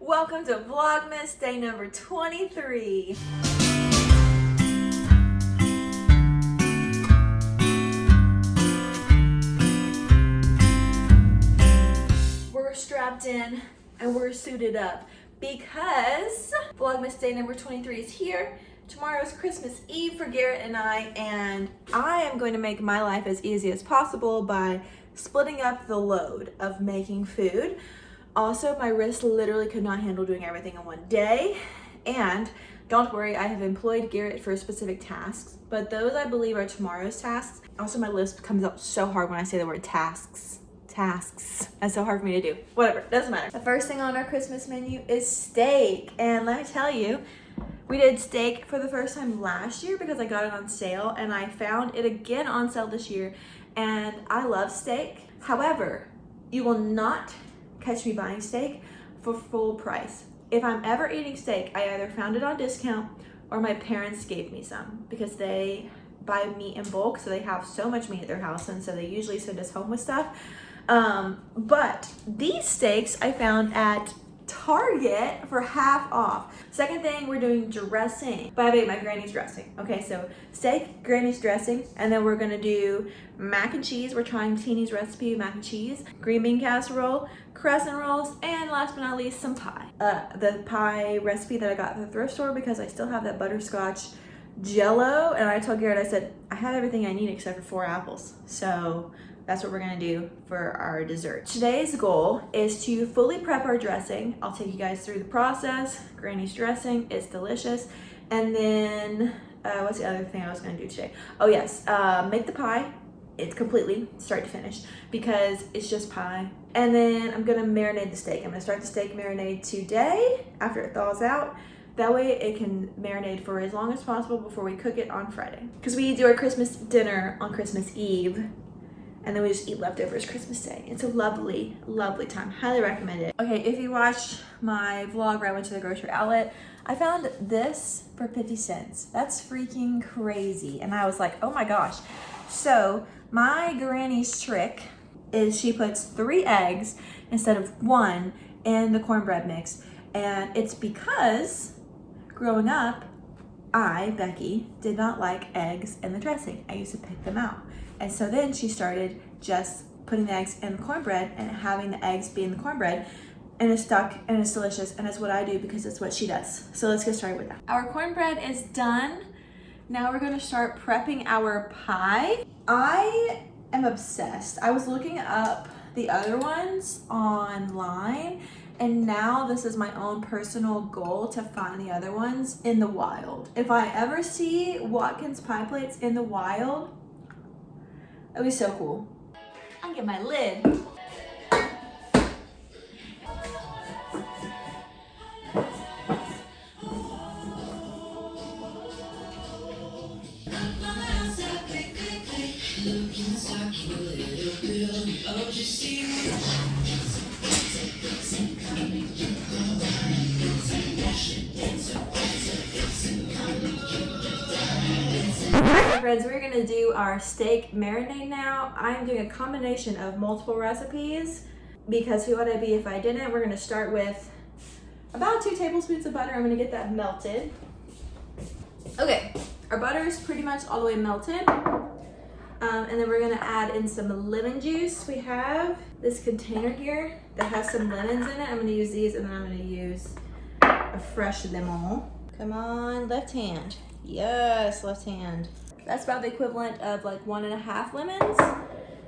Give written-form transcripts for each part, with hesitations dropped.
Welcome to Vlogmas day number 23. We're strapped in and we're suited up because Vlogmas day number 23 is here. Tomorrow is Christmas Eve for Garrett and I am going to make my life as easy as possible by splitting up the load of making food. Also, my wrist literally could not handle doing everything in one day. And don't worry, I have employed Garrett for specific tasks, but those I believe are tomorrow's tasks. Also, my lisp comes out so hard when I say the word tasks. Tasks. That's so hard for me to do. Whatever, doesn't matter. The first thing on our Christmas menu is steak. And let me tell you, we did steak for the first time last year because I got it on sale, and I found it again on sale this year. And I love steak. However, you will not catch me buying steak for full price. If I'm ever eating steak, I either found it on discount or my parents gave me some because they buy meat in bulk, so they have so much meat at their house, and so they usually send us home with stuff. But these steaks I found at Target for half off. Second thing, we're doing dressing. But I made my granny's dressing. Okay, so steak, granny's dressing, and then we're gonna do mac and cheese. We're trying Teeny's recipe of mac and cheese, green bean casserole, crescent rolls, and last but not least, some pie. The pie recipe that I got at the thrift store because I still have that butterscotch Jello, and I told Garrett, I said, I have everything I need except for 4 apples. So that's what we're gonna do for our dessert. Today's goal is to fully prep our dressing. I'll take you guys through the process. Granny's dressing is delicious. And then, what's the other thing I was gonna do today? Oh yes, make the pie. It's completely start to finish because it's just pie. And then I'm gonna marinate the steak. I'm gonna start the steak marinade today after it thaws out. That way it can marinate for as long as possible before we cook it on Friday. Because we do our Christmas dinner on Christmas Eve, and then we just eat leftovers Christmas Day. It's a lovely, lovely time. Highly recommend it. Okay, if you watched my vlog where I went to the grocery outlet, I found this for 50 cents. That's freaking crazy. And I was like, oh my gosh. So my granny's trick is she puts 3 eggs instead of 1 in the cornbread mix. And it's because growing up, I, Becky, did not like eggs in the dressing. I used to pick them out. And so then she started just putting the eggs in the cornbread and having the eggs be in the cornbread, and it's stuck and it's delicious, and it's what I do because it's what she does. So let's get started with that. Our cornbread is done. Now we're gonna start prepping our pie. I am obsessed. I was looking up the other ones online, and now this is my own personal goal to find the other ones in the wild. If I ever see Watkins pie plates in the wild, that'd be so cool. I'll get my lid. Alright friends, we're gonna do our steak marinade now. I'm doing a combination of multiple recipes because who would I be if I didn't? We're gonna start with about 2 tablespoons of butter. I'm gonna get that melted. Okay, our butter is pretty much all the way melted. And then we're gonna add in some lemon juice. We have this container here that has some lemons in it. I'm gonna use these, and then I'm gonna use a fresh lemon. Come on, left hand. Yes, left hand. That's about the equivalent of like 1.5 lemons.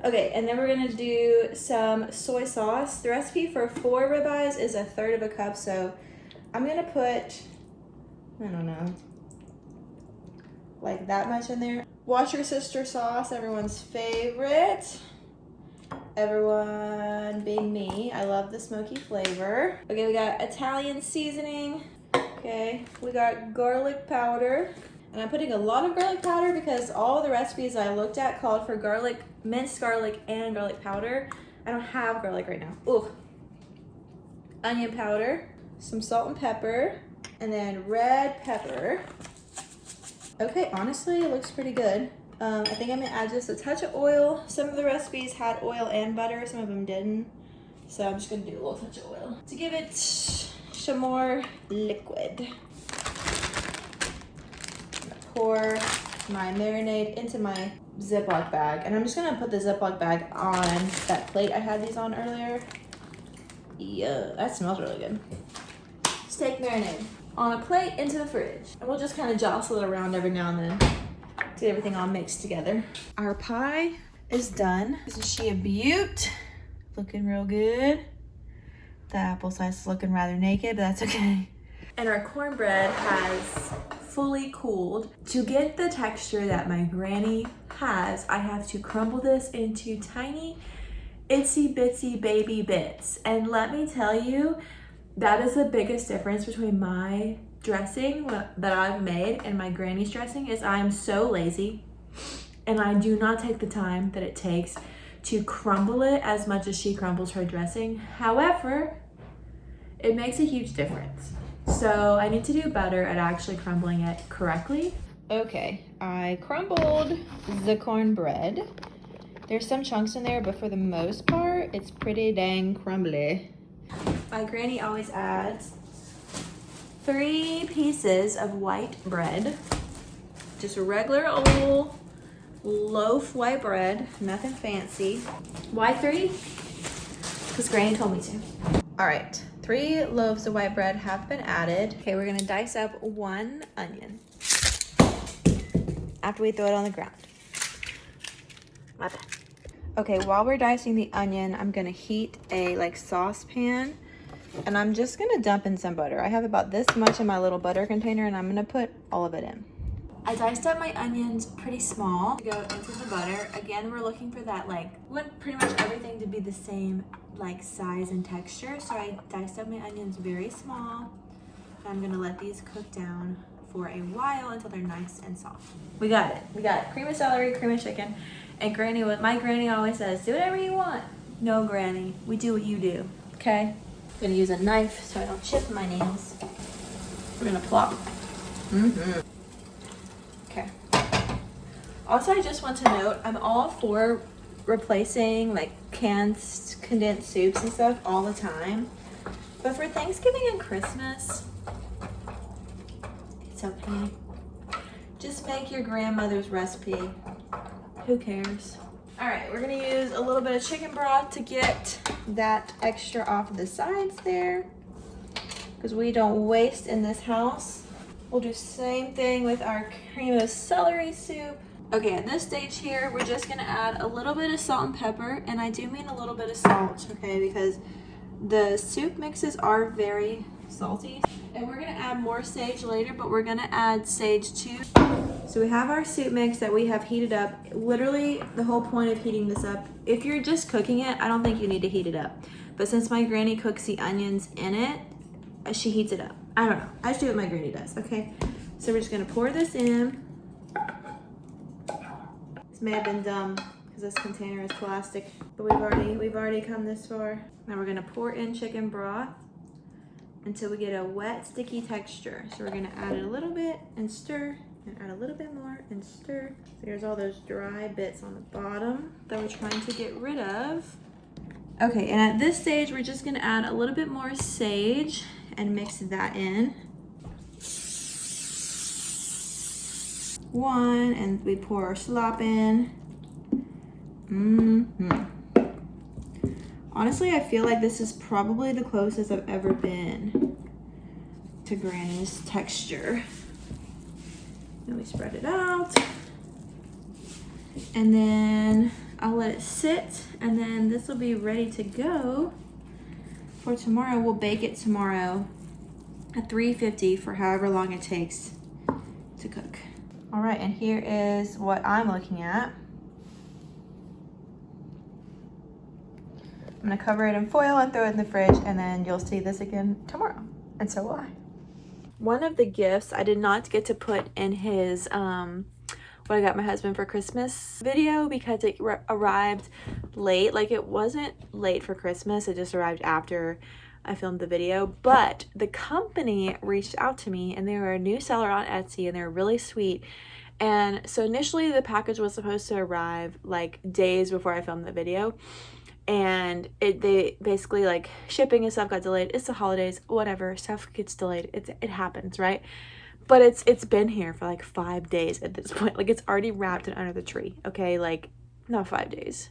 Okay, and then we're gonna do some soy sauce. The recipe for 4 ribeyes is 1/3 cup, so I'm gonna put, I don't know, like that much in there. Worcestershire sauce, everyone's favorite. Everyone being me, I love the smoky flavor. Okay, we got Italian seasoning. Okay, we got garlic powder. And I'm putting a lot of garlic powder because all the recipes I looked at called for garlic, minced garlic, and garlic powder. I don't have garlic right now. Ooh. Onion powder, some salt and pepper, and then red pepper. Okay, honestly, it looks pretty good. I think I'm gonna add just a touch of oil. Some of the recipes had oil and butter, some of them didn't. So I'm just gonna do a little touch of oil to give it some more liquid. Pour my marinade into my Ziploc bag, and I'm just gonna put the Ziploc bag on that plate I had these on earlier. Yeah, that smells really good. Steak marinade on a plate into the fridge, and we'll just kind of jostle it around every now and then to get everything all mixed together. Our pie is done. Isn't she a beaut? Looking real good. The apple slice is looking rather naked, but that's okay. And our cornbread has fully cooled. To get the texture that my granny has, I have to crumble this into tiny itsy bitsy baby bits. And let me tell you, that is the biggest difference between my dressing that I've made and my granny's dressing is I'm so lazy and I do not take the time that it takes to crumble it as much as she crumbles her dressing. However, it makes a huge difference. So I need to do better at actually crumbling it correctly. Okay, I crumbled the cornbread. There's some chunks in there, but for the most part, it's pretty dang crumbly. My granny always adds 3 pieces of white bread. Just a regular old loaf white bread, nothing fancy. Why 3? Because granny told me to. All right, 3 loaves of white bread have been added. Okay, we're gonna dice up 1 onion after we throw it on the ground. My bad. Okay, while we're dicing the onion, I'm gonna heat a saucepan, and I'm just gonna dump in some butter. I have about this much in my little butter container, and I'm gonna put all of it in. I diced up my onions pretty small to go into the butter. Again, we're looking for that want pretty much everything to be the same size and texture. So I diced up my onions very small. And I'm gonna let these cook down for a while until they're nice and soft. We got it. We got it. Cream of celery, cream of chicken. And my granny always says, do whatever you want. No, granny, we do what you do, okay? I'm gonna use a knife so I don't chip my nails. We're gonna plop. Okay. Also, I just want to note, I'm all for replacing canned condensed soups and stuff all the time. But for Thanksgiving and Christmas, it's okay. Just make your grandmother's recipe. Who cares? All right, we're gonna use a little bit of chicken broth to get that extra off of the sides there, because we don't waste in this house. We'll do the same thing with our cream of celery soup. Okay, at this stage here, we're just gonna add a little bit of salt and pepper, and I do mean a little bit of salt, okay, because the soup mixes are very salty. And we're gonna add more sage later, but we're gonna add sage too. So we have our soup mix that we have heated up. Literally, the whole point of heating this up, if you're just cooking it, I don't think you need to heat it up. But since my granny cooks the onions in it, she heats it up. I don't know, I just do what my granny does, okay? So we're just gonna pour this in. This may have been dumb because this container is plastic, but we've already come this far. Now we're gonna pour in chicken broth until we get a wet, sticky texture. So we're gonna add it a little bit and stir, and add a little bit more and stir. So there's all those dry bits on the bottom that we're trying to get rid of. Okay, and at this stage, we're just gonna add a little bit more sage and mix that in. 1, and we pour our slop in. Honestly, I feel like this is probably the closest I've ever been to Granny's texture. Then we spread it out. And then I'll let it sit, and then this will be ready to go for tomorrow. We'll bake it tomorrow at 350 for however long it takes to cook. All right, and here is what I'm looking at. I'm gonna cover it in foil and throw it in the fridge, and then you'll see this again tomorrow, and so will I. One of the gifts I did not get to put in his what I got my husband for Christmas video because it arrived late. Like, it wasn't late for Christmas, it just arrived after I filmed the video. But the company reached out to me, and they were a new seller on Etsy, and they're really sweet. And so initially the package was supposed to arrive like days before I filmed the video, and they basically, like, shipping and stuff got delayed. It's the holidays, whatever, stuff gets delayed. It happens, right? But it's been here for like 5 days at this point. Like, it's already wrapped and under the tree, okay? Like, not 5 days.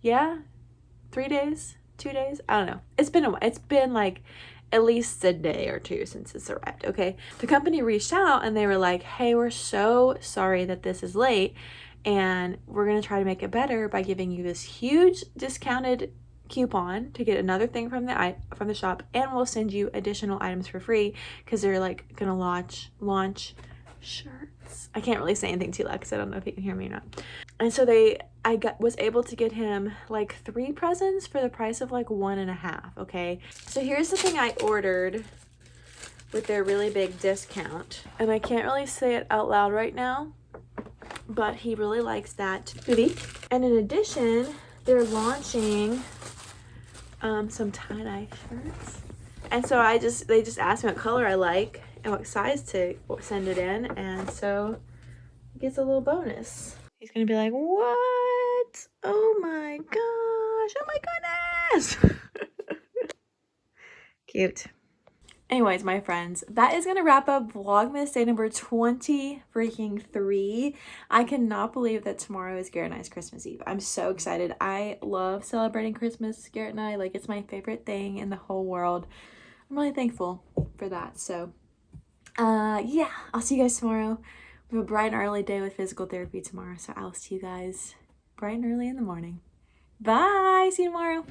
Yeah? 3 days? 2 days? I don't know. It's been a while. It's been like at least a day or two since it's arrived, okay? The company reached out and they were like, hey, we're so sorry that this is late, and we're gonna try to make it better by giving you this huge discounted coupon to get another thing from the shop, and we'll send you additional items for free, because they're like gonna launch shirts. I can't really say anything too loud because I don't know if you can hear me or not. And so was able to get him like 3 presents for the price of like 1.5, okay? So here's the thing I ordered with their really big discount, and I can't really say it out loud right now, but he really likes that hoodie. And in addition, they're launching some tie-dye shirts, and so they just asked me what color I like and what size to send it in, and so he gets a little bonus. He's gonna be like, what? Oh my gosh, oh my goodness. Cute. Anyways, my friends, that is gonna wrap up Vlogmas day number 23. I cannot believe that tomorrow is Garrett and I's Christmas Eve. I'm so excited. I love celebrating Christmas, Garrett and I. Like, it's my favorite thing in the whole world. I'm really thankful for that. So, yeah, I'll see you guys tomorrow. We have a bright and early day with physical therapy tomorrow, so I'll see you guys bright and early in the morning. Bye! See you tomorrow.